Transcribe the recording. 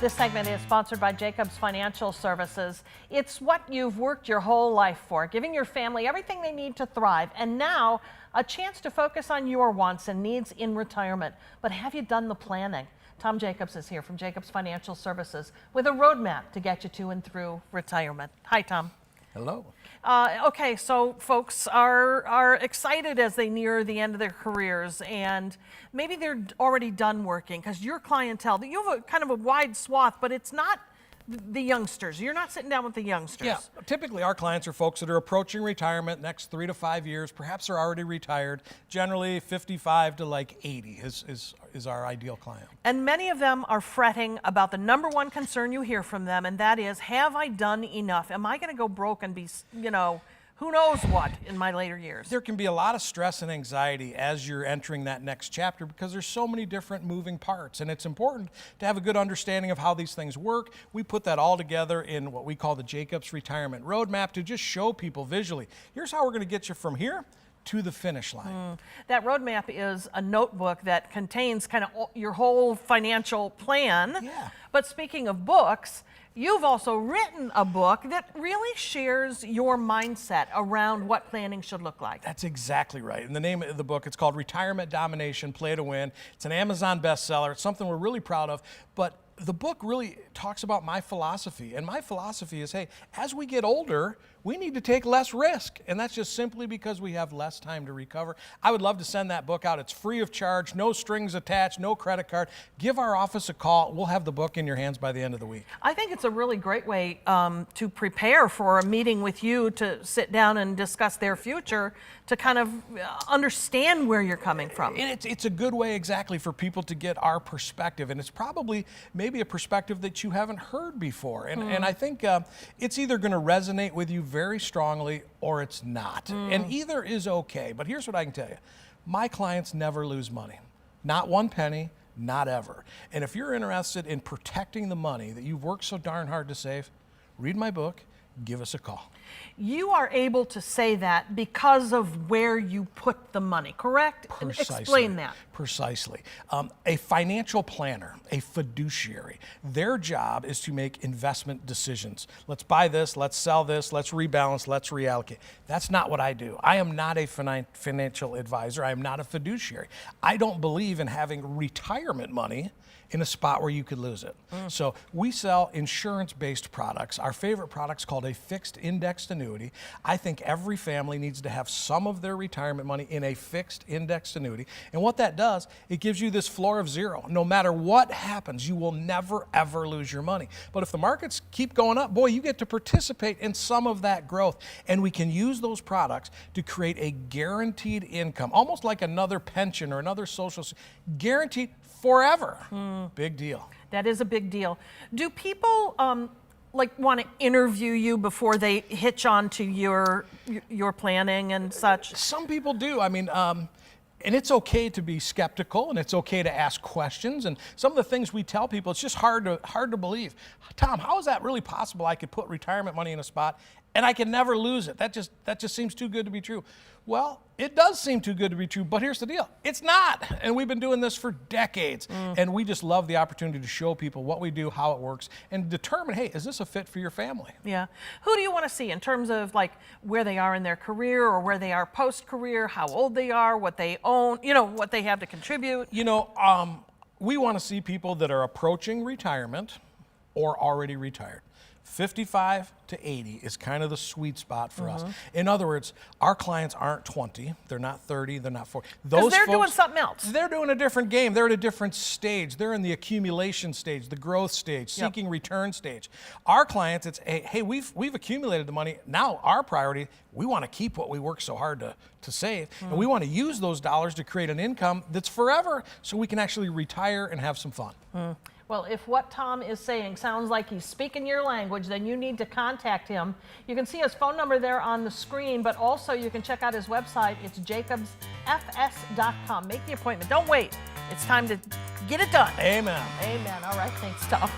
This segment is sponsored by Jacobs Financial Services. It's what you've worked your whole life for, giving your family everything they need to thrive, and now a chance to focus on your wants and needs in retirement. But have you done the planning? Tom Jacobs is here from Jacobs Financial Services with a roadmap to get you to and through retirement. Hi, Tom. Hello. Okay, so folks are excited as they near the end of their careers, and maybe they're already done working because your clientele, you have a kind of a wide swath, but it's not the youngsters. You're not sitting down with the youngsters. Yeah, typically our clients are folks that are approaching retirement next 3 to 5 years. Perhaps they're already retired. Generally 55 to like 80 is our ideal client. And many of them are fretting about the number one concern you hear from them, and that is, have I done enough? Am I going to go broke and be, who knows what in my later years? There can be a lot of stress and anxiety as you're entering that next chapter because there's so many different moving parts, and it's important to have a good understanding of how these things work. We put that all together in what we call the Jacobs Retirement Roadmap to just show people visually, here's how we're going to get you from here to the finish line. That roadmap is a notebook that contains kind of your whole financial plan. Yeah. But speaking of books, you've also written a book that really shares your mindset around what planning should look like. That's exactly right. And the name of the book, it's called Retirement Domination, Play to Win. It's an Amazon bestseller. It's something we're really proud of. But the book really talks about my philosophy. And my philosophy is, hey, as we get older, we need to take less risk. And that's just simply because we have less time to recover. I would love to send that book out. It's free of charge, no strings attached, no credit card. Give our office a call. We'll have the book in your hands by the end of the week. I think it's a really great way to prepare for a meeting with you to sit down and discuss their future, to kind of understand where you're coming from. And it's a good way exactly for people to get our perspective. And it's probably maybe a perspective that you haven't heard before. And I think it's either going to resonate with you very strongly or it's not. And either is okay. But here's what I can tell you. My clients never lose money. Not one penny, not ever. And if you're interested in protecting the money that you've worked so darn hard to save, read my book, give us a call. You are able to say that because of where you put the money, correct? Precisely. Explain that. Precisely. A financial planner, a fiduciary, their job is to make investment decisions. Let's buy this, let's sell this, let's rebalance, let's reallocate. That's not what I do. I am not a financial advisor. I am not a fiduciary. I don't believe in having retirement money in a spot where you could lose it. So we sell insurance-based products. Our favorite product's called a fixed indexed annuity. I think every family needs to have some of their retirement money in a fixed indexed annuity. And what that does, it gives you this floor of zero. No matter what happens, you will never, ever lose your money. But if the markets keep going up, boy, you get to participate in some of that growth. And we can use those products to create a guaranteed income, almost like another pension or another social, guaranteed forever. Big deal. That is a big deal. Do people want to interview you before they hitch on to your planning and such? Some people do. I mean, and it's okay to be skeptical, and it's okay to ask questions. And some of the things we tell people, it's just hard to believe. Tom, how is that really possible? I could put retirement money in a spot and I can never lose it. That just seems too good to be true. Well, it does seem too good to be true, but here's the deal. It's not. And we've been doing this for decades. And we just love the opportunity to show people what we do, how it works, and determine, hey, is this a fit for your family? Yeah. Who do you want to see in terms of like where they are in their career or where they are post-career, how old they are, what they own, what they have to contribute? We want to see people that are approaching retirement or already retired. 55 to 80 is kind of the sweet spot for us. In other words, our clients aren't 20, they're not 30, they're not 40. Because they're doing something else. They're doing a different game. They're at a different stage. They're in the accumulation stage, the growth stage, seeking return stage. Our clients, it's, hey, we've accumulated the money. Now our priority, we want to keep what we work so hard to save, and we want to use those dollars to create an income that's forever so we can actually retire and have some fun. Well, if what Tom is saying sounds like he's speaking your language, then you need to contact him. You can see his phone number there on the screen, but also you can check out his website. It's jacobsfs.com. Make the appointment. Don't wait. It's time to get it done. Amen. Amen. All right. Thanks, Tom.